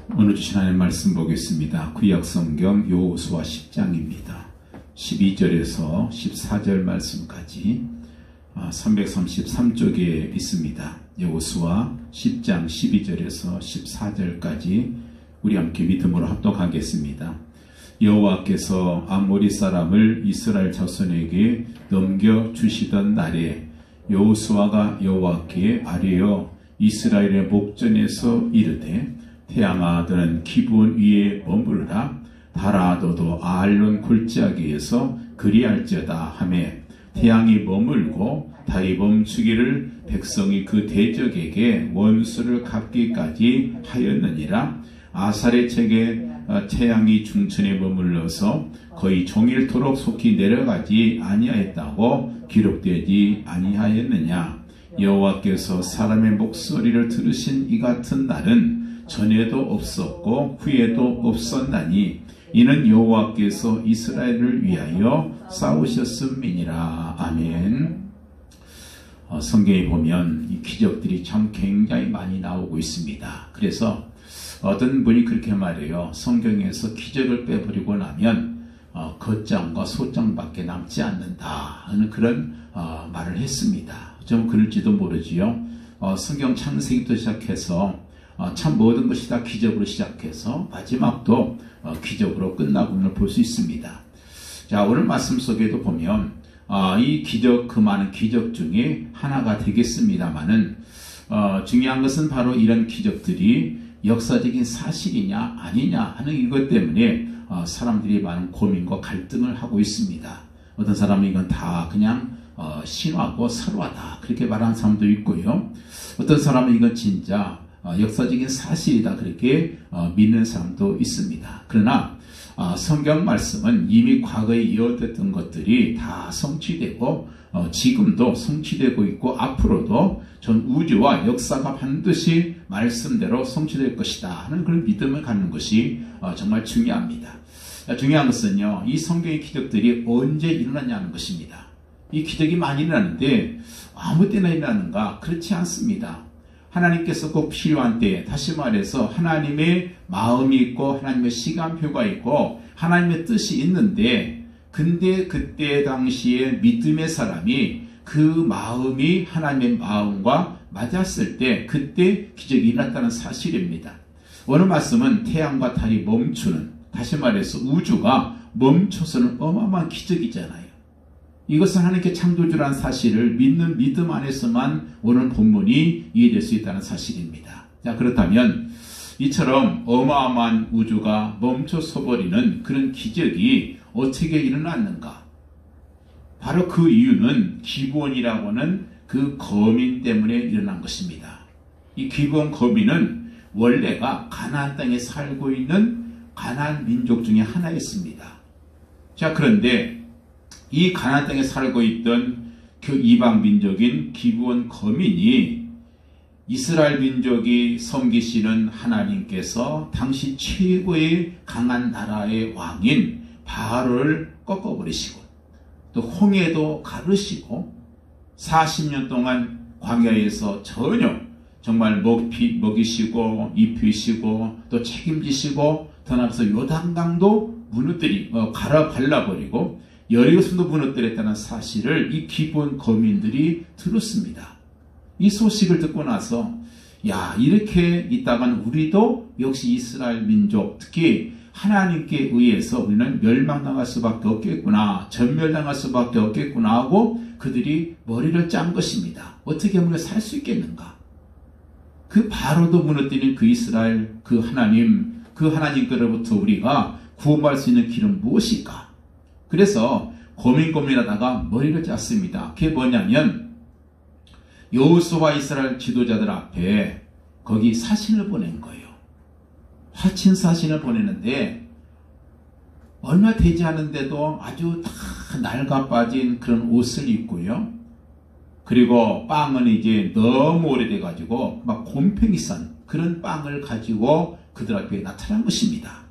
오늘 주신 하나님의 말씀 보겠습니다. 구약성경 여호수아 10장입니다. 12절에서 14절 말씀까지 333쪽에 있습니다. 여호수아 10장 12절에서 14절까지 우리 함께 믿음으로 합독하겠습니다. 여호와께서 아모리 사람을 이스라엘 자손에게 넘겨주시던 날에 여호수아가 여호와께 아뢰어 이스라엘의 목전에서 이르되 태양아 너는 기브온 위에 머무르라. 달아 너도 아알론 골짜기에서 그리할지어다 하매 태양이 머물고 달이 멈추기를 백성이 그 대적에게 원수를 갚기까지 하였느니라. 아살의 책에 태양이 중천에 머물러서 거의 종일토록 속히 내려가지 아니하였다고 기록되지 아니하였느냐. 여호와께서 사람의 목소리를 들으신 이 같은 날은 전에도 없었고 후에도 없었나니 이는 여호와께서 이스라엘을 위하여 싸우셨음이니라. 아멘. 성경에 보면 이 기적들이 참 굉장히 많이 나오고 있습니다. 그래서 어떤 분이 그렇게 말해요. 성경에서 기적을 빼버리고 나면 겉장과 소장밖에 남지 않는다 하는 그런 말을 했습니다. 좀 그럴지도 모르지요. 성경 창세기부터 시작해서 참 모든 것이 다 기적으로 시작해서 마지막도 기적으로 끝나고는 볼 수 있습니다. 자, 오늘 말씀 속에도 보면 이 기적, 그 많은 기적 중에 하나가 되겠습니다만은 중요한 것은 바로 이런 기적들이 역사적인 사실이냐 아니냐 하는 이것 때문에 사람들이 많은 고민과 갈등을 하고 있습니다. 어떤 사람은 이건 다 그냥 신화고 설화다 그렇게 말하는 사람도 있고요. 어떤 사람은 이건 진짜 역사적인 사실이다 그렇게 믿는 사람도 있습니다. 그러나 성경 말씀은 이미 과거에 이어졌던 것들이 다 성취되고 지금도 성취되고 있고 앞으로도 전 우주와 역사가 반드시 말씀대로 성취될 것이다 하는 그런 믿음을 갖는 것이 정말 중요합니다. 중요한 것은요, 이 성경의 기적들이 언제 일어나냐는 것입니다. 이 기적이 많이 일어나는데 아무 때나 일어나는가? 그렇지 않습니다. 하나님께서 꼭 필요한 때에, 다시 말해서 하나님의 마음이 있고 하나님의 시간표가 있고 하나님의 뜻이 있는데, 근데 그때 당시에 믿음의 사람이 그 마음이 하나님의 마음과 맞았을 때 그때 기적이 일어났다는 사실입니다. 오늘 말씀은 태양과 달이 멈추는, 다시 말해서 우주가 멈춰서는 어마어마한 기적이잖아요. 이것은 하나님께 창조주라는 사실을 믿는 믿음 안에서만 오늘 본문이 이해될 수 있다는 사실입니다. 자, 그렇다면 이처럼 어마어마한 우주가 멈춰서 버리는 그런 기적이 어떻게 일어났는가? 바로 그 이유는 기브온이라고 하는 그 거민 때문에 일어난 것입니다. 이 기브온 거민은 원래가 가나안 땅에 살고 있는 가나안 민족 중에 하나였습니다. 자, 그런데 이 가나안 땅에 살고 있던 그 이방 민족인 기브온 거민이 이스라엘 민족이 섬기시는 하나님께서 당시 최고의 강한 나라의 왕인 바알을 꺾어버리시고 또 홍해도 가르시고 40년 동안 광야에서 전혀 정말 먹이시고 입히시고 또 책임지시고 더 나아가서 요단강도 무너뜨리고 갈아 발라버리고 여리고성도 무너뜨렸다는 사실을 이 기브온 거민들이 들었습니다. 이 소식을 듣고 나서 야, 이렇게 있다간 우리도 역시 이스라엘 민족, 특히 하나님께 의해서 우리는 멸망당할 수밖에 없겠구나, 전멸당할 수밖에 없겠구나 하고 그들이 머리를 짠 것입니다. 어떻게 하면 살 수 있겠는가? 그 바로도 무너뜨린 그 이스라엘, 그 하나님께로부터 우리가 구원받을 수 있는 길은 무엇일까? 그래서 고민하다가 머리를 짰습니다. 그게 뭐냐면 여호수아 이스라엘 지도자들 앞에 거기 사신을 보낸 거예요. 화친 사신을 보내는데 얼마 되지 않은데도 아주 다 낡아 빠진 그런 옷을 입고요. 그리고 빵은 이제 너무 오래돼 가지고 막 곰팡이 싼 그런 빵을 가지고 그들 앞에 나타난 것입니다.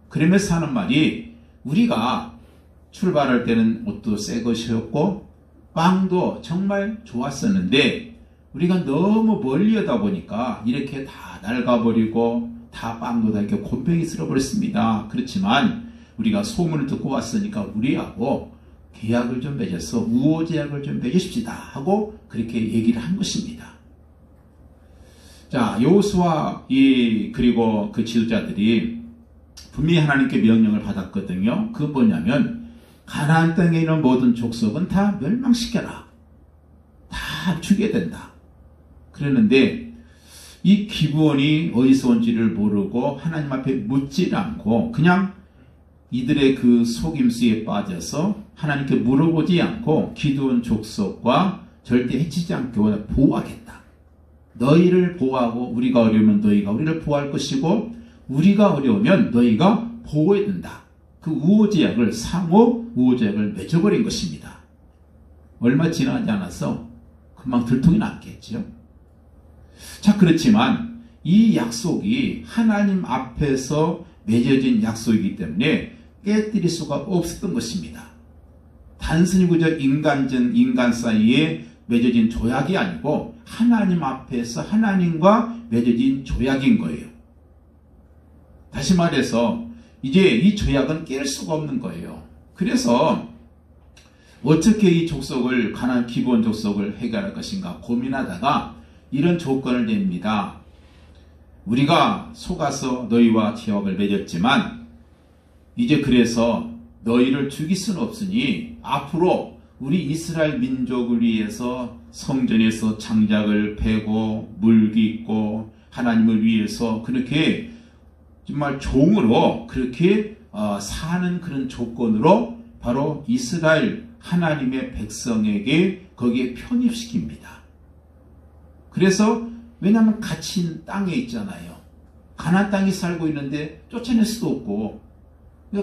그러면서 하는 말이 우리가 출발할 때는 옷도 새 것이었고 빵도 정말 좋았었는데 우리가 너무 멀리 오다 보니까 이렇게 다 낡아버리고 다 빵도 이렇게 곤병이 쓸어버렸습니다. 그렇지만 우리가 소문을 듣고 왔으니까 우리하고 계약을 좀 맺어서 우호제약을 좀 맺으십시다 하고 그렇게 얘기를 한 것입니다. 자, 여호수아 그리고 그 지도자들이 분명히 하나님께 명령을 받았거든요. 그건 뭐냐면 가나안 땅에 있는 모든 족속은 다 멸망시켜라. 다 죽여야 된다. 그랬는데 이 기브온이 어디서 온지를 모르고 하나님 앞에 묻지 않고 그냥 이들의 그 속임수에 빠져서 하나님께 물어보지 않고 기드온 족속과 절대 해치지 않고 보호하겠다. 너희를 보호하고 우리가 어려우면 너희가 우리를 보호할 것이고 우리가 어려우면 너희가 보호해야 된다. 그 우호제약을 상호 우호제약을 맺어버린 것입니다. 얼마 지나지 않아서 금방 들통이 났겠죠. 자, 그렇지만 이 약속이 하나님 앞에서 맺어진 약속이기 때문에 깨뜨릴 수가 없었던 것입니다. 단순히 그저 인간 사이에 맺어진 조약이 아니고 하나님 앞에서 하나님과 맺어진 조약인 거예요. 다시 말해서 이제 이 조약은 깰 수가 없는 거예요. 그래서 어떻게 이 족속을 가나안 기브온 족속을 해결할 것인가 고민하다가 이런 조건을 냅니다. 우리가 속아서 너희와 계약을 맺었지만 이제 그래서 너희를 죽일 수는 없으니 앞으로 우리 이스라엘 민족을 위해서 성전에서 장작을 패고 물깃고 하나님을 위해서 그렇게 정말 종으로 그렇게 사는 그런 조건으로 바로 이스라엘 하나님의 백성에게 거기에 편입시킵니다. 그래서 왜냐하면 갇힌 땅에 있잖아요. 가나안 땅에 살고 있는데 쫓아낼 수도 없고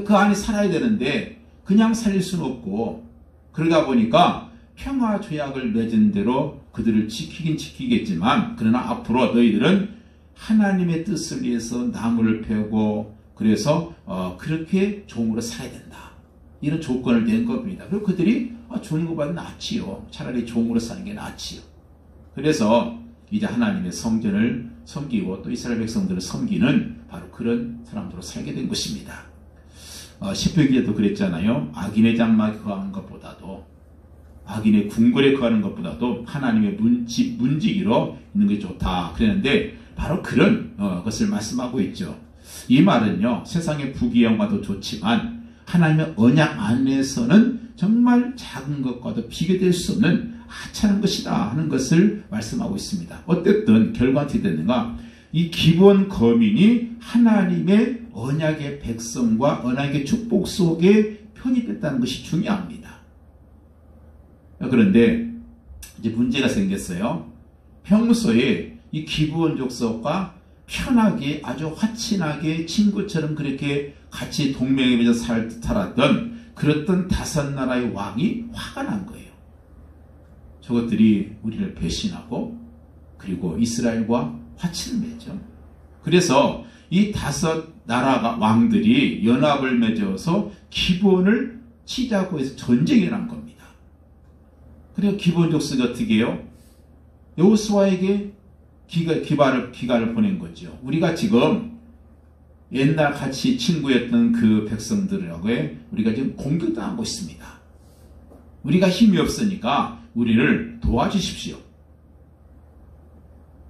그 안에 살아야 되는데 그냥 살릴 수는 없고 그러다 보니까 평화 조약을 맺은 대로 그들을 지키긴 지키겠지만 그러나 앞으로 너희들은 하나님의 뜻을 위해서 나무를 패고 그래서 그렇게 종으로 살아야 된다. 이런 조건을 낸 겁니다. 그리고 그들이 주는 것보다 낫지요. 차라리 종으로 사는 게 낫지요. 그래서 이제 하나님의 성전을 섬기고 또 이스라엘 백성들을 섬기는 바로 그런 사람들로 살게 된 것입니다. 시편기에도 그랬잖아요. 악인의 장막에 거하는 것보다도 악인의 궁궐에 거하는 것보다도 하나님의 문지기로 있는 게 좋다. 그랬는데 바로 그런 것을 말씀하고 있죠. 이 말은요. 세상의 부귀영화도 좋지만 하나님의 언약 안에서는 정말 작은 것과도 비교될 수 없는 하찮은 것이다 하는 것을 말씀하고 있습니다. 어쨌든 결과는 어떻게 됐는가? 이 기본 거민이 하나님의 언약의 백성과 언약의 축복 속에 편입했다는 것이 중요합니다. 그런데 이제 문제가 생겼어요. 평소에 이 기브온 족속과 편하게 아주 화친하게 친구처럼 그렇게 같이 동맹에 맺어 살았던 그랬던 다섯 나라의 왕이 화가 난 거예요. 저것들이 우리를 배신하고 그리고 이스라엘과 화친을 맺죠. 그래서 이 다섯 나라가 왕들이 연합을 맺어서 기브온을 치자고 해서 전쟁이 난 겁니다. 그리고 기브온 족속이 어떻게 해요? 여호수아에게 기가를 보낸 거죠. 우리가 지금 옛날 같이 친구였던 그 백성들하고 우리가 지금 공격당하고 있습니다. 우리가 힘이 없으니까 우리를 도와주십시오.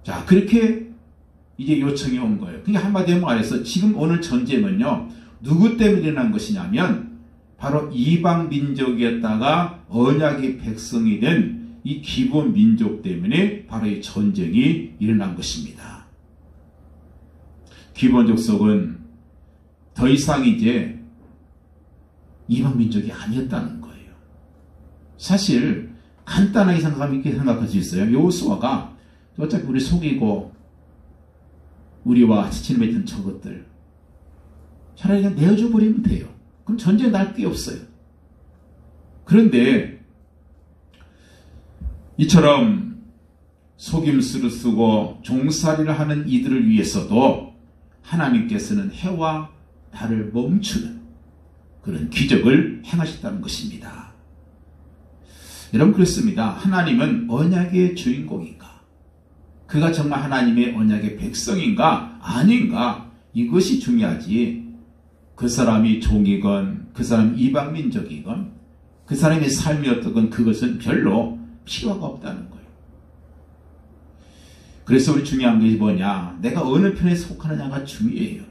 자, 그렇게 이제 요청이 온 거예요. 그러니까 한마디로 말해서 지금 오늘 전쟁은요, 누구 때문에 일어난 것이냐면 바로 이방 민족이었다가 언약의 백성이 된 이 기본 민족 때문에 바로 이 전쟁이 일어난 것입니다. 기본 족속은 더 이상 이제 이방 민족이 아니었다는 거예요. 사실 간단하게 생각하면 이렇게 생각할 수 있어요. 여호수아가 어차피 우리 속이고 우리와 지친을 맺은 저것들 차라리 그냥 내어줘 버리면 돼요. 그럼 전쟁 날 게 없어요. 그런데 이처럼 속임수를 쓰고 종살이를 하는 이들을 위해서도 하나님께서는 해와 달을 멈추는 그런 기적을 행하셨다는 것입니다. 여러분 그렇습니다. 하나님은 언약의 주인공인가? 그가 정말 하나님의 언약의 백성인가? 아닌가? 이것이 중요하지. 그 사람이 종이건 그 사람이 이방민족이건 그 사람의 삶이 어떻건 그것은 별로 필요가 없다는 거예요. 그래서 우리 중요한 것이 뭐냐? 내가 어느 편에 속하느냐가 중요해요.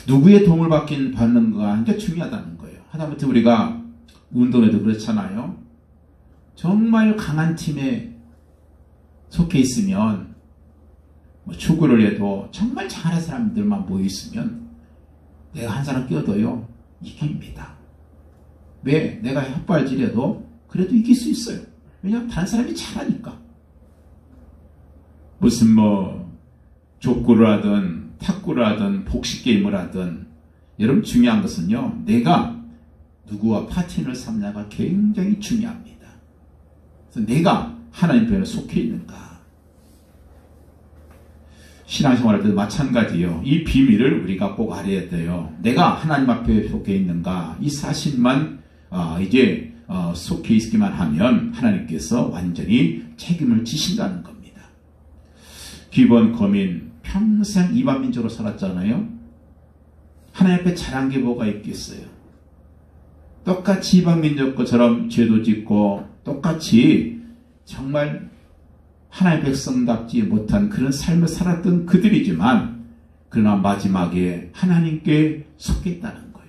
누구의 도움을 받는가 게 중요하다는 거예요. 하다못해 우리가 운동에도 그렇잖아요. 정말 강한 팀에 속해 있으면 축구를 해도 정말 잘하는 사람들만 모여 있으면 내가 한 사람 끼어도요 이깁니다. 왜? 내가 헛발질해도 그래도 이길 수 있어요. 왜냐하면 다른 사람이 잘하니까. 무슨 족구를 하든 탁구를 하든 복식 게임을 하든 여러분 중요한 것은요 내가 누구와 파트너를 삼냐가 굉장히 중요합니다. 그래서 내가 하나님 편에 속해 있는가. 신앙생활할 때도 마찬가지예요. 이 비밀을 우리가 꼭 알아야 돼요. 내가 하나님 앞에 속해 있는가. 이 사실만 이제 속해 있기만 하면 하나님께서 완전히 책임을 지신다는 겁니다. 기본 거민 평생 이방민족으로 살았잖아요. 하나님 앞에 잘한 게 뭐가 있겠어요. 똑같이 이방민족 것처럼 죄도 짓고 똑같이 정말 하나님의 백성답지 못한 그런 삶을 살았던 그들이지만 그러나 마지막에 하나님께 속해 있다는 거예요.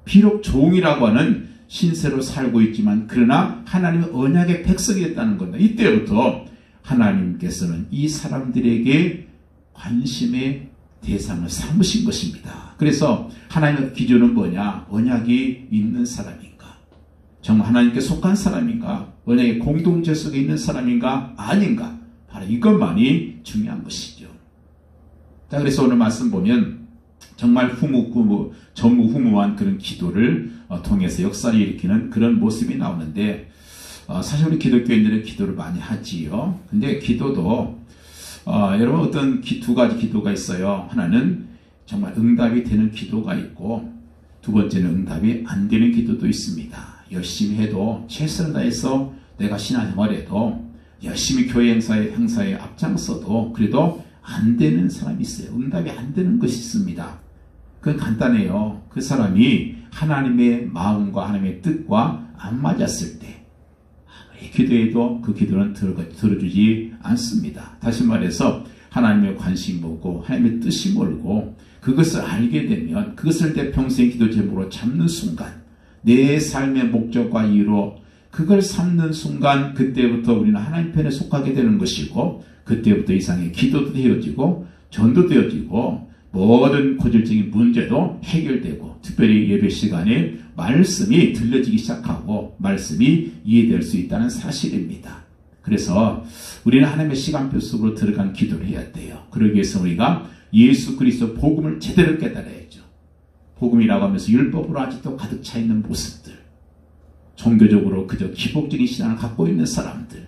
비록 종이라고 하는 신세로 살고 있지만 그러나 하나님의 언약의 백성이 됐다는 겁니다. 이때부터 하나님께서는 이 사람들에게 관심의 대상을 삼으신 것입니다. 그래서 하나님의 기준은 뭐냐? 언약이 있는 사람인가? 정말 하나님께 속한 사람인가? 언약의 공동체 속에 있는 사람인가? 아닌가? 바로 이것만이 중요한 것이죠. 자, 그래서 오늘 말씀 보면 정말 전무후무한 그런 기도를 통해서 역사를 일으키는 그런 모습이 나오는데 사실 우리 기독교인들은 기도를 많이 하지요. 근데 기도도 여러분 어떤 두 가지 기도가 있어요. 하나는 정말 응답이 되는 기도가 있고 두 번째는 응답이 안 되는 기도도 있습니다. 열심히 해도 최선을 다해서 내가 신앙생활해도 열심히 교회 행사에 앞장서도 그래도 안 되는 사람이 있어요. 응답이 안 되는 것이 있습니다. 그건 간단해요. 그 사람이 하나님의 마음과 하나님의 뜻과 안 맞았을 때 기도해도 그 기도는 들어주지 않습니다. 다시 말해서 하나님의 관심이 뭐고 하나님의 뜻이 뭘고 그것을 알게 되면 그것을 내 평생 기도 제목으로 잡는 순간 내 삶의 목적과 이유로 그걸 삼는 순간 그때부터 우리는 하나님 편에 속하게 되는 것이고 그때부터 이상의 기도도 되어지고 전도 되어지고 모든 고질적인 문제도 해결되고 특별히 예배 시간에 말씀이 들려지기 시작하고 말씀이 이해될 수 있다는 사실입니다. 그래서 우리는 하나님의 시간표 속으로 들어간 기도를 해야 돼요. 그러기 위해서 우리가 예수 그리스도 복음을 제대로 깨달아야죠. 복음이라고 하면서 율법으로 아직도 가득 차 있는 모습들, 종교적으로 그저 기복적인 신앙을 갖고 있는 사람들,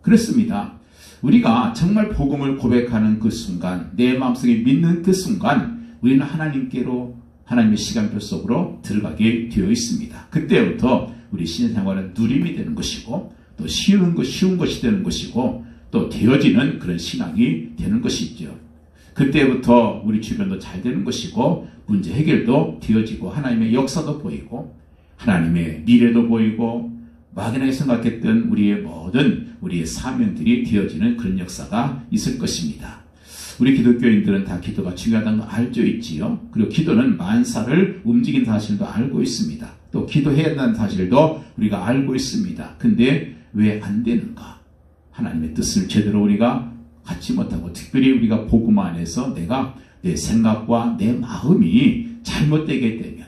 그렇습니다. 우리가 정말 복음을 고백하는 그 순간, 내 마음속에 믿는 그 순간 우리는 하나님께로 하나님의 시간표 속으로 들어가게 되어 있습니다. 그때부터 우리 신앙생활은 누림이 되는 것이고 또 쉬운 것이 되는 것이고 또 되어지는 그런 신앙이 되는 것이죠. 그때부터 우리 주변도 잘 되는 것이고 문제 해결도 되어지고 하나님의 역사도 보이고 하나님의 미래도 보이고 막연하게 생각했던 우리의 사명들이 되어지는 그런 역사가 있을 것입니다. 우리 기독교인들은 다 기도가 중요하다는 거 알죠 있지요. 그리고 기도는 만사를 움직이는 사실도 알고 있습니다. 또 기도해야 한다는 사실도 우리가 알고 있습니다. 근데 왜 안 되는가? 하나님의 뜻을 제대로 우리가 갖지 못하고 특별히 우리가 복음 안에서 내가 내 생각과 내 마음이 잘못되게 되면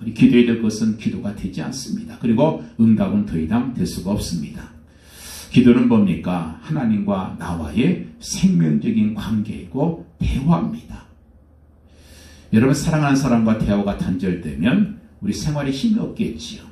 우리 기도해야 될 것은 기도가 되지 않습니다. 그리고 응답은 더 이상 될 수가 없습니다. 기도는 뭡니까? 하나님과 나와의 생명적인 관계이고 대화입니다. 여러분 사랑하는 사람과 대화가 단절되면 우리 생활에 힘이 없겠지요.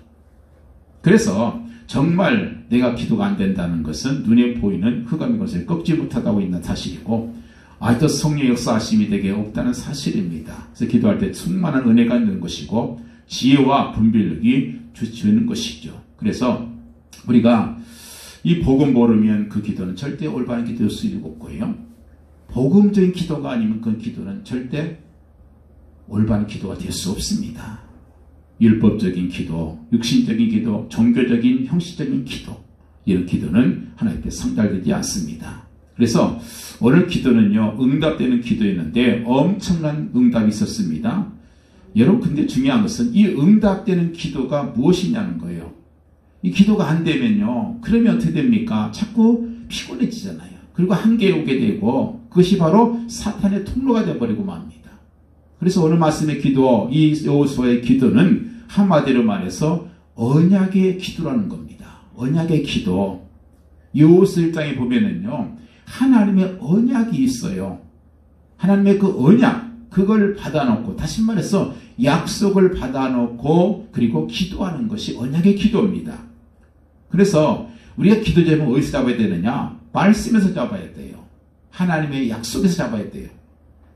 그래서 정말 내가 기도가 안 된다는 것은 눈에 보이는 흑암의 것을 꺾지 못하다고 있는 사실이고 아직도 성령의 역사하심이 되게 없다는 사실입니다. 그래서 기도할 때 충만한 은혜가 있는 것이고 지혜와 분별력이 주시는 것이죠. 그래서 우리가 이 복음 모르면 그 기도는 절대 올바른 기도일 수 없고요. 복음적인 기도가 아니면 그 기도는 절대 올바른 기도가 될 수 없습니다. 율법적인 기도, 육신적인 기도, 종교적인 형식적인 기도, 이런 기도는 하나님께 상달되지 않습니다. 그래서 오늘 기도는요, 응답되는 기도였는데 엄청난 응답이 있었습니다. 여러분, 근데 중요한 것은 이 응답되는 기도가 무엇이냐는 거예요. 이 기도가 안 되면요, 그러면 어떻게 됩니까? 자꾸 피곤해지잖아요. 그리고 한계에 오게 되고, 그것이 바로 사탄의 통로가 되어버리고 맙니다. 그래서 오늘 말씀의 기도, 이 여호수아의 기도는 한마디로 말해서 언약의 기도라는 겁니다. 언약의 기도. 여호수아 1장에 보면은요, 하나님의 언약이 있어요. 하나님의 그 언약, 그걸 받아놓고, 다시 말해서 약속을 받아놓고 그리고 기도하는 것이 언약의 기도입니다. 그래서 우리가 기도 제목을 어디서 잡아야 되느냐? 말씀에서 잡아야 돼요. 하나님의 약속에서 잡아야 돼요.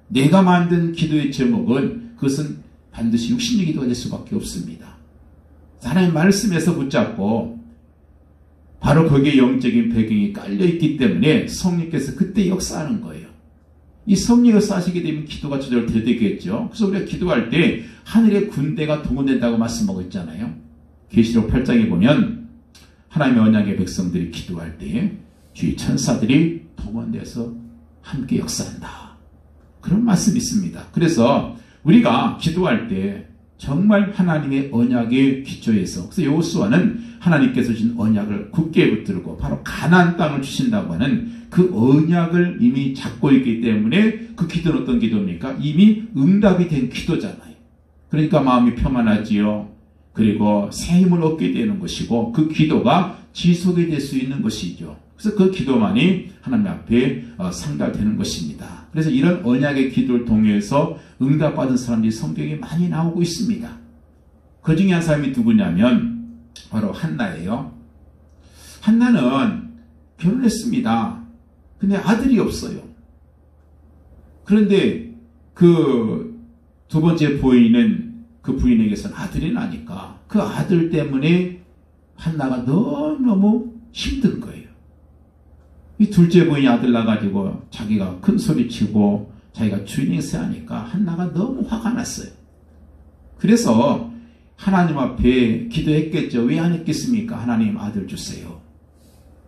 내가 만든 기도의 제목은 그것은 반드시 육신의 기도가 될 수밖에 없습니다. 하나님의 말씀에서 붙잡고 바로 거기에 영적인 배경이 깔려있기 때문에 성령께서 그때 역사하는 거예요. 이 성령이 역사하시게 되면 기도가 저절로 되겠죠. 그래서 우리가 기도할 때 하늘의 군대가 동원된다고 말씀하고 있잖아요. 계시록 8장에 보면 하나님의 언약의 백성들이 기도할 때 주의 천사들이 동원돼서 함께 역사한다. 그런 말씀이 있습니다. 그래서 우리가 기도할 때 정말 하나님의 언약의 기초에서, 그래서 여호수아는 하나님께서 주신 언약을 굳게 붙들고 바로 가나안 땅을 주신다고 하는 그 언약을 이미 잡고 있기 때문에 그 기도는 어떤 기도입니까? 이미 응답이 된 기도잖아요. 그러니까 마음이 평안하지요. 그리고 새 힘을 얻게 되는 것이고 그 기도가 지속이 될 수 있는 것이죠. 그래서 그 기도만이 하나님 앞에 상달되는 것입니다. 그래서 이런 언약의 기도를 통해서 응답받은 사람들이 성경에 많이 나오고 있습니다. 그 중에 한 사람이 누구냐면 바로 한나예요. 한나는 결혼했습니다. 근데 아들이 없어요. 그런데 그 두 번째 부인은 그 부인에게서는 아들이 나니까 그 아들 때문에 한나가 너무너무 힘든 거예요. 이 둘째 부인이 아들 나가지고 자기가 큰 소리 치고 자기가 주인에서 하니까 한나가 너무 화가 났어요. 그래서 하나님 앞에 기도했겠죠. 왜 안 했겠습니까? 하나님 아들 주세요.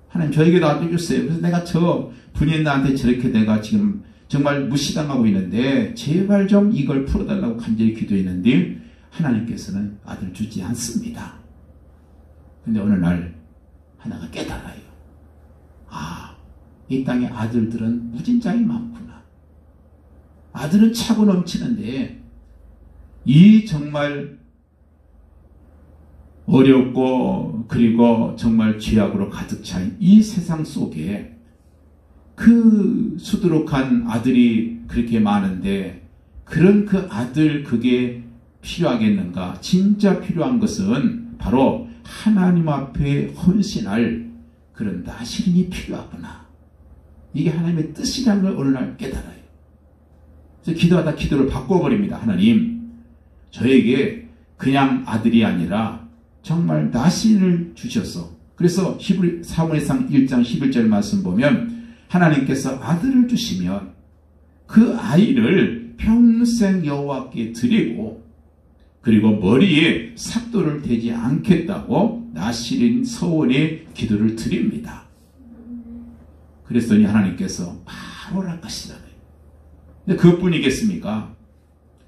하나님 저에게도 아들 주세요. 그래서 내가 저 부인한테 저렇게 내가 지금 정말 무시당하고 있는데 제발 좀 이걸 풀어달라고 간절히 기도했는데 하나님께서는 아들 주지 않습니다. 근데 어느 날 하나가 깨달아요. 아, 이 땅에 아들들은 무진장이 많구나. 아들은 차고 넘치는데 이 정말 어렵고 그리고 정말 죄악으로 가득 차인 이 세상 속에 그 수두룩한 아들이 그렇게 많은데 그런 그 아들 그게 필요하겠는가? 진짜 필요한 것은 바로 하나님 앞에 헌신할 그런 나시린이 필요하구나. 이게 하나님의 뜻이라는 걸 어느 날 깨달아요. 그래서 기도하다 기도를 바꿔버립니다. 하나님, 저에게 그냥 아들이 아니라 정말 나신을 주셔서, 그래서 사무엘상 1장 11절 말씀 보면 하나님께서 아들을 주시면 그 아이를 평생 여호와께 드리고 그리고 머리에 삭도를 대지 않겠다고 나시린 서원의 기도를 드립니다. 그랬더니 하나님께서 바로 허락하시잖아요. 근데 그것뿐이겠습니까?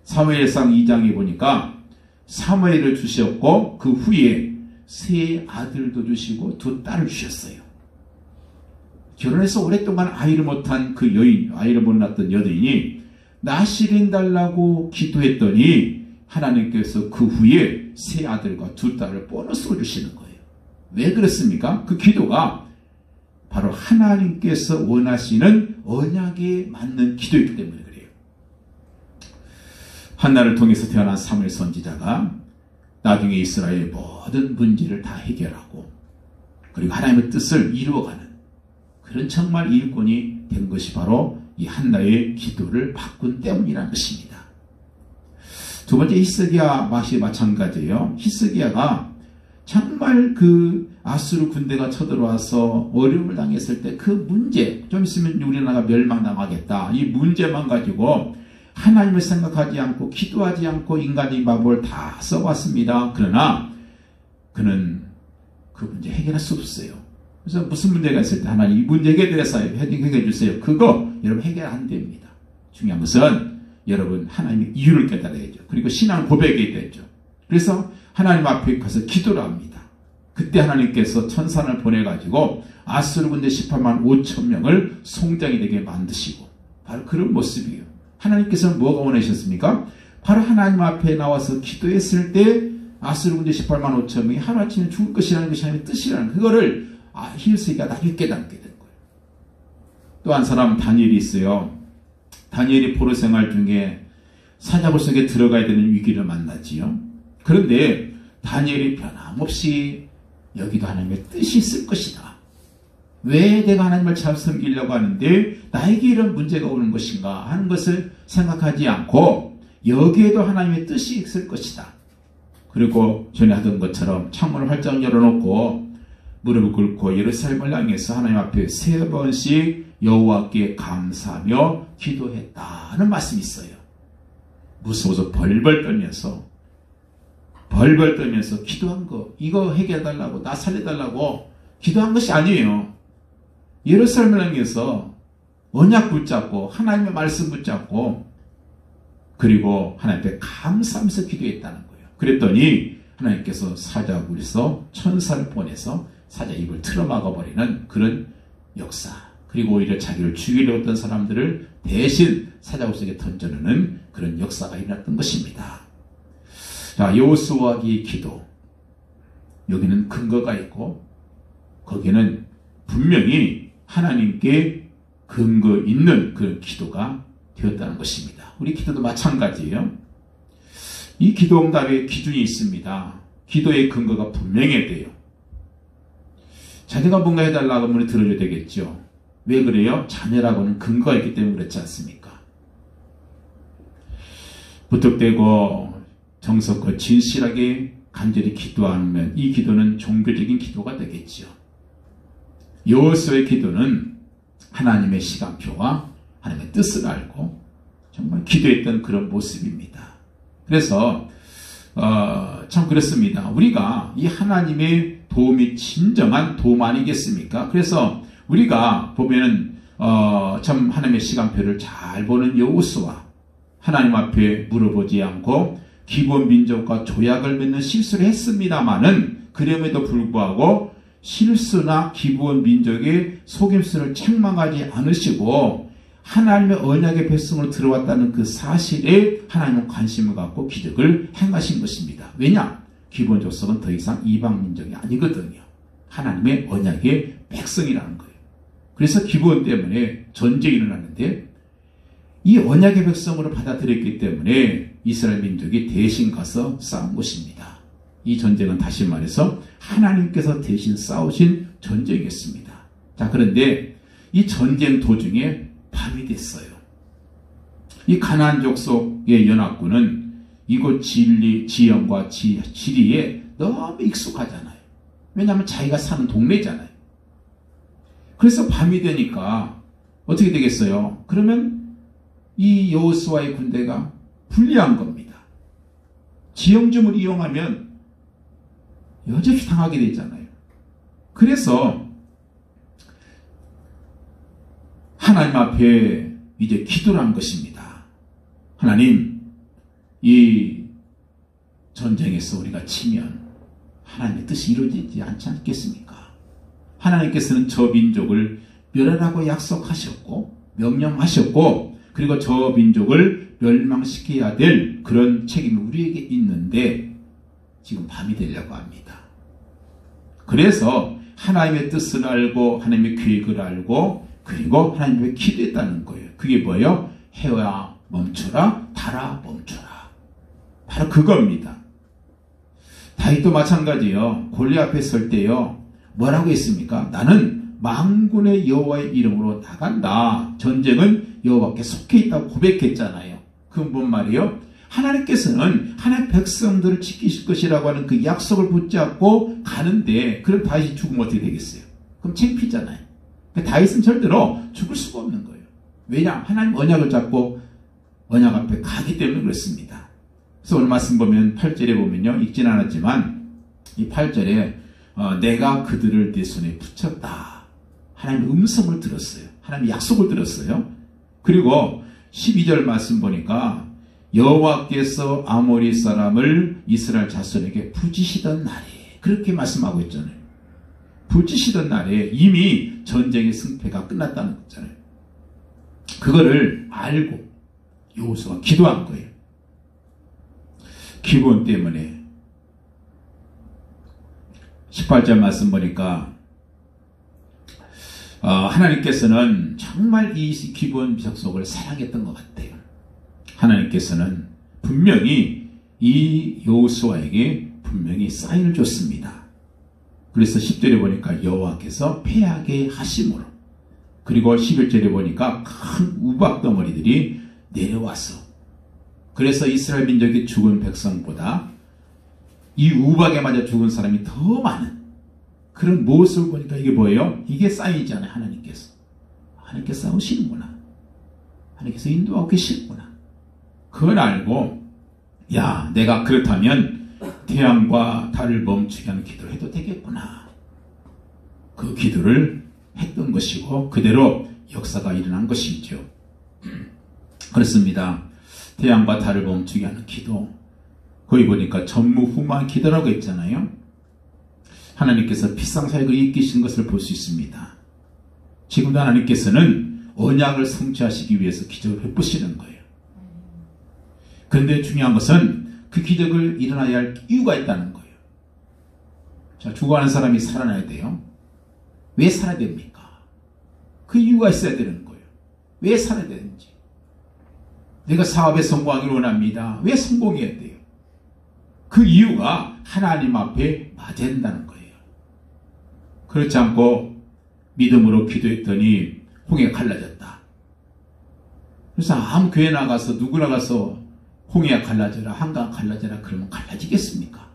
사무엘상 2장에 보니까 사무엘을 주셨고 그 후에 세 아들도 주시고 두 딸을 주셨어요. 결혼해서 오랫동안 아이를 못한 그 여인, 아이를 못 낳았던 여인이 나시린 달라고 기도했더니 하나님께서 그 후에 세 아들과 두 딸을 보너스로 주시는 거예요. 왜 그렇습니까? 그 기도가 바로 하나님께서 원하시는 언약에 맞는 기도이기 때문에 그래요. 한나를 통해서 태어난 사무엘 선지자가 나중에 이스라엘의 모든 문제를 다 해결하고 그리고 하나님의 뜻을 이루어가는 그런 정말 일꾼이 된 것이 바로 이 한나의 기도를 바꾼 때문이라는 것입니다. 두 번째 히스기야 맛이 마찬가지예요. 히스기야가 정말 그 아수르 군대가 쳐들어와서 어려움을 당했을 때 그 문제, 좀 있으면 우리나라가 멸망당하겠다, 이 문제만 가지고 하나님을 생각하지 않고 기도하지 않고 인간의 방법을 다 써왔습니다. 그러나 그는 그 문제 해결할 수 없어요. 그래서 무슨 문제가 있을 때 하나님 이 문제 해결해서 해결해 주세요. 그거 여러분 해결 안 됩니다. 중요한 것은 여러분 하나님의 이유를 깨달아야죠. 그리고 신앙 고백이 되죠. 그래서 하나님 앞에 가서 기도를 합니다. 그때 하나님께서 천사를 보내가지고 아수르 군대 18만 5천 명을 송장이 되게 만드시고, 바로 그런 모습이에요. 하나님께서는 뭐가 원하셨습니까? 바로 하나님 앞에 나와서 기도했을 때 아수르 군대 18만 5천 명이 하루아침에 죽을 것이라는 것이 하나님의 뜻이라는 그거를 히스기야가 나중에 깨닫게 된 거예요. 또 한 사람 다니엘이 있어요. 다니엘이 포로 생활 중에 사자굴 속에 들어가야 되는 위기를 만나지요. 그런데 다니엘이 변함없이 여기도 하나님의 뜻이 있을 것이다. 왜 내가 하나님을 잘 섬기려고 하는데 나에게 이런 문제가 오는 것인가 하는 것을 생각하지 않고 여기에도 하나님의 뜻이 있을 것이다. 그리고 전에 하던 것처럼 창문을 활짝 열어놓고 무릎을 꿇고 예루살렘을 향해서 하나님 앞에 3번씩 여호와께 감사하며 기도했다는 말씀이 있어요. 무서워서 벌벌 떨면서 기도한 거, 이거 해결해달라고, 나 살려달라고 기도한 것이 아니에요. 예루살렘을 향해서 언약 붙잡고 하나님의 말씀 붙잡고 그리고 하나님 앞에 감사하면서 기도했다는 거예요. 그랬더니 하나님께서 사자굴에서 천사를 보내서 사자 입을 틀어막아버리는 그런 역사, 그리고 오히려 자기를 죽이려 했던 사람들을 대신 사자굴 속에 던져놓는 그런 역사가 일어났던 것입니다. 자, 여호수아의 기도, 여기는 근거가 있고 거기에는 분명히 하나님께 근거 있는 그런 기도가 되었다는 것입니다. 우리 기도도 마찬가지예요. 이 기도 응답의 기준이 있습니다. 기도의 근거가 분명해야 돼요. 자기가 뭔가 해달라고 하면 들어줘야 되겠죠. 왜 그래요? 자녀라고는 근거가 있기 때문에 그렇지 않습니까? 무턱대고 정석과 진실하게 간절히 기도하면 이 기도는 종교적인 기도가 되겠죠. 여호수아의 기도는 하나님의 시간표와 하나님의 뜻을 알고 정말 기도했던 그런 모습입니다. 그래서 참 그렇습니다. 우리가 이 하나님의 도움이 진정한 도움 아니겠습니까? 그래서 우리가 보면은 참 하나님의 시간표를 잘 보는 여호수아, 하나님 앞에 물어보지 않고 기본 민족과 조약을 맺는 실수를 했습니다마는 그럼에도 불구하고 실수나 기본 민족의 속임수를 책망하지 않으시고 하나님의 언약의 백성으로 들어왔다는 그 사실에 하나님은 관심을 갖고 기적을 행하신 것입니다. 왜냐? 기본 족속은 더 이상 이방 민족이 아니거든요. 하나님의 언약의 백성이라는 거예요. 그래서 기본 때문에 전쟁이 일어났는데 이 언약의 백성으로 받아들였기 때문에 이스라엘 민족이 대신 가서 싸운 것입니다. 이 전쟁은 다시 말해서 하나님께서 대신 싸우신 전쟁이었습니다. 자, 그런데 이 전쟁 도중에 밤이 됐어요. 이 가나안 족속의 연합군은 이곳 지형과 지리에 너무 익숙하잖아요. 왜냐하면 자기가 사는 동네잖아요. 그래서 밤이 되니까 어떻게 되겠어요? 그러면 이 여호수아의 군대가 불리한 겁니다. 지형점을 이용하면 여전히 당하게 되잖아요. 그래서 하나님 앞에 이제 기도를 한 것입니다. 하나님, 이 전쟁에서 우리가 치면 하나님의 뜻이 이루어지지 않지 않겠습니까? 하나님께서는 저 민족을 멸하라고 약속하셨고 명령하셨고 그리고 저 민족을 멸망시켜야 될 그런 책임이 우리에게 있는데 지금 밤이 되려고 합니다. 그래서 하나님의 뜻을 알고 하나님의 계획을 알고 그리고 하나님의 기도했다는 거예요. 그게 뭐예요? 해와 멈춰라, 달아 멈춰라. 바로 그겁니다. 다윗도 마찬가지예요. 골리앗 앞에 설 때요. 뭐라고 했습니까? 나는 만군의 여호와의 이름으로 나간다. 전쟁은 여호와께 속해 있다고 고백했잖아요. 그건 뭔 말이에요? 하나님께서는 하나님의 백성들을 지키실 것이라고 하는 그 약속을 붙잡고 가는데, 그럼 다윗이 죽으면 어떻게 되겠어요? 그럼 창피잖아요. 그러니까 다윗은 절대로 죽을 수가 없는 거예요. 왜냐? 하나님 언약을 잡고 언약 앞에 가기 때문에 그렇습니다. 그래서 오늘 말씀 보면 8절에 보면요, 읽진 않았지만 이 8절에 내가 그들을 내 손에 붙였다. 하나님의 음성을 들었어요. 하나님의 약속을 들었어요. 그리고 12절 말씀 보니까 여호와께서 아모리 사람을 이스라엘 자손에게 부지시던 날에, 그렇게 말씀하고 있잖아요. 부지시던 날에 이미 전쟁의 승패가 끝났다는 거잖아요. 그거를 알고 여호수아가 기도한 거예요. 기본 때문에. 18절 말씀 보니까 하나님께서는 정말 이 기본 족속을 사랑했던 것 같아요. 하나님께서는 분명히 이 여호수아에게 분명히 사인을 줬습니다. 그래서 10절에 보니까 여호와께서 패하게 하심으로, 그리고 11절에 보니까 큰 우박 덩어리들이 내려와서, 그래서 이스라엘 민족이 죽은 백성보다 이 우박에 맞아 죽은 사람이 더 많은 그런 모습을 보니까 이게 뭐예요? 이게 사인이잖아요. 하나님께서 싸우시는구나. 하나님께서 인도하고 계시는구나. 그걸 알고, 야, 내가 그렇다면 태양과 달을 멈추게 하는 기도를 해도 되겠구나. 그 기도를 했던 것이고 그대로 역사가 일어난 것이죠. 그렇습니다. 태양과 달을 멈추게 하는 기도, 거기 보니까 전무후무한 기도라고 했잖아요. 하나님께서 비상사역을 이끄신 것을 볼 수 있습니다. 지금도 하나님께서는 언약을 성취하시기 위해서 기적을 베푸시는 거예요. 그런데 중요한 것은 그 기적을 일어나야 할 이유가 있다는 거예요. 자, 죽어가는 사람이 살아나야 돼요. 왜 살아야 됩니까? 그 이유가 있어야 되는 거예요. 왜 살아야 되는지. 내가 사업에 성공하기를 원합니다. 왜 성공해야 돼요? 그 이유가 하나님 앞에 맞아야 된다는 거예요. 그렇지 않고 믿음으로 기도했더니 홍해가 갈라졌다. 그래서 아무 교회 나가서 누구나 가서 홍해가 갈라져라, 한강 갈라져라 그러면 갈라지겠습니까?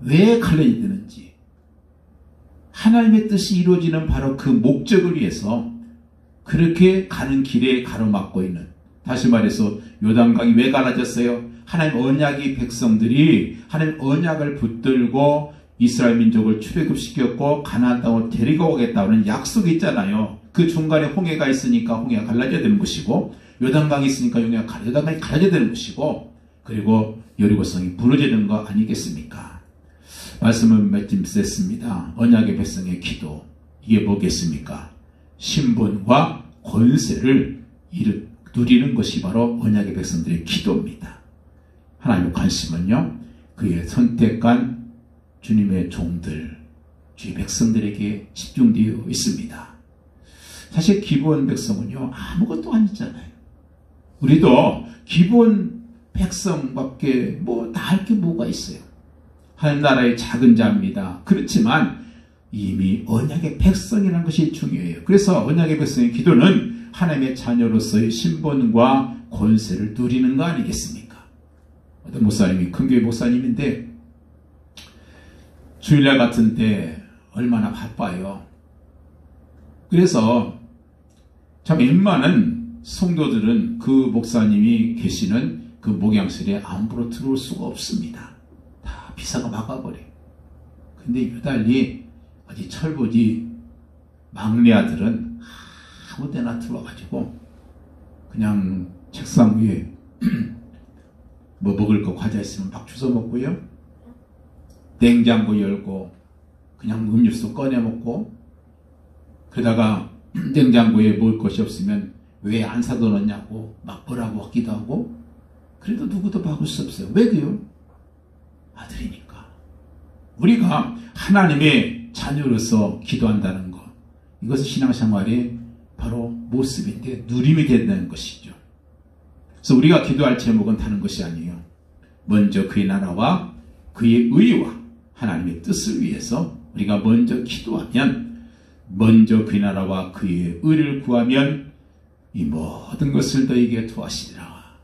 왜 갈라져야 되는지. 하나님의 뜻이 이루어지는 바로 그 목적을 위해서 그렇게 가는 길에 가로막고 있는, 다시 말해서 요단강이 왜 갈라졌어요? 하나님 언약이 백성들이 하나님 언약을 붙들고 이스라엘 민족을 출애굽시켰고 가나안 땅으로 데리고 오겠다는 약속이 있잖아요. 그 중간에 홍해가 있으니까 홍해가 갈라져야 되는 것이고, 요단강이 있으니까 요단강이 갈라져야 되는 것이고, 그리고 여리고성이 무너져야 되는 거 아니겠습니까? 말씀은 맺힘 셌습니다. 언약의 백성의 기도, 이게 뭐겠습니까? 신분과 권세를 누리는 것이 바로 언약의 백성들의 기도입니다. 하나님의 관심은요, 그의 선택한 주님의 종들, 주의 백성들에게 집중되어 있습니다. 사실 기본 백성은요, 아무것도 아니잖아요. 우리도 기본 백성밖에 나을 게 뭐가 있어요? 하나님 나라의 작은 자입니다. 그렇지만 이미 언약의 백성이라는 것이 중요해요. 그래서 언약의 백성의 기도는 하나님의 자녀로서의 신분과 권세를 누리는 거 아니겠습니까? 어떤 목사님이, 큰교회 목사님인데 주일날 같은 때 얼마나 바빠요. 그래서 참 웬만한 성도들은 그 목사님이 계시는 그 목양실에 함부로 들어올 수가 없습니다. 다 비사가 막아버려요. 근데 유달리 어디 철부지 막내 아들은 아무 데나 들어와가지고 그냥 책상 위에 뭐 먹을 거 과자 있으면 막 주워 먹고요. 냉장고 열고 그냥 음료수 꺼내 먹고, 그러다가 냉장고에 먹을 것이 없으면 왜 안 사둬놨냐고 막 뭐라고 하기도 하고, 그래도 누구도 막을 수 없어요. 왜 그래요? 아들이니까. 우리가 하나님의 자녀로서 기도한다는 것, 이것은 신앙생활의 바로 모습인데 누림이 된다는 것이죠. 그래서 우리가 기도할 제목은 다른 것이 아니에요. 먼저 그의 나라와 그의 의와 하나님의 뜻을 위해서 우리가 먼저 기도하면, 먼저 그의 나라와 그의 의를 구하면 이 모든 것을 너에게 도하시리라.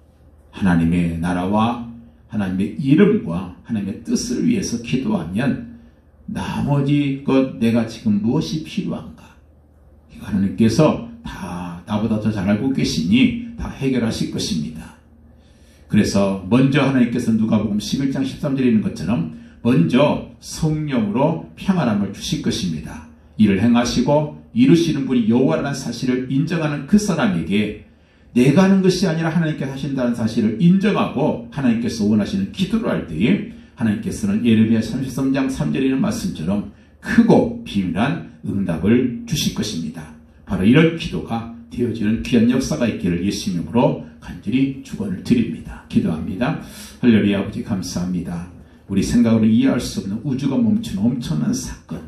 하나님의 나라와 하나님의 이름과 하나님의 뜻을 위해서 기도하면 나머지 것 내가 지금 무엇이 필요한가? 이거 하나님께서 다 나보다 더 잘 알고 계시니 다 해결하실 것입니다. 그래서 먼저 하나님께서 누가복음 11장 13절에 있는 것처럼 먼저 성령으로 평안함을 주실 것입니다. 이를 행하시고 이루시는 분이 여호와라는 사실을 인정하는 그 사람에게 내가 하는 것이 아니라 하나님께서 하신다는 사실을 인정하고 하나님께서 원하시는 기도를 할 때에 하나님께서는 예레미야 33장 3절에 있는 말씀처럼 크고 비밀한 응답을 주실 것입니다. 바로 이런 기도가 되어지는 귀한 역사가 있기를 예수 이름으로 간절히 축원을 드립니다. 기도합니다. 할렐루야. 아버지 감사합니다. 우리 생각으로 이해할 수 없는 우주가 멈춘 엄청난 사건,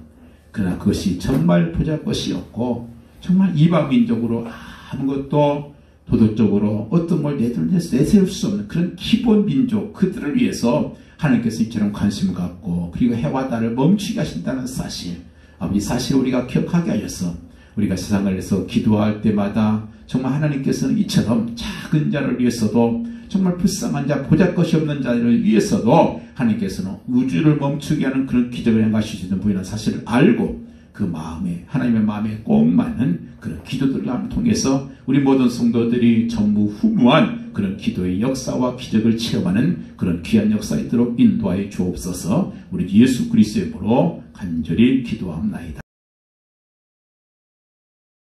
그러나 그것이 정말 보잘것이었고 정말 이방민족으로 아무것도 도덕적으로 어떤 걸 내세울 수 없는 그런 기본 민족, 그들을 위해서 하나님께서 이처럼 관심을 갖고 그리고 해와 달을 멈추게 하신다는 사실, 아버지 사실 우리가 기억하게 하셔서 우리가 세상을 위해서 기도할 때마다 정말 하나님께서는 이처럼 작은 자를 위해서도 정말 불쌍한 자, 보잘것이 없는 자를 위해서도 하나님께서는 우주를 멈추게 하는 그런 기적을 행하실 수 있는 분이라는 사실을 알고 그 마음에, 하나님의 마음에 꼭 맞는 그런 기도들을 통해서 우리 모든 성도들이 전무후무한 그런 기도의 역사와 기적을 체험하는 그런 귀한 역사 있도록 인도하여 주옵소서. 우리 예수 그리스도의 이름으로 간절히 기도합나이다.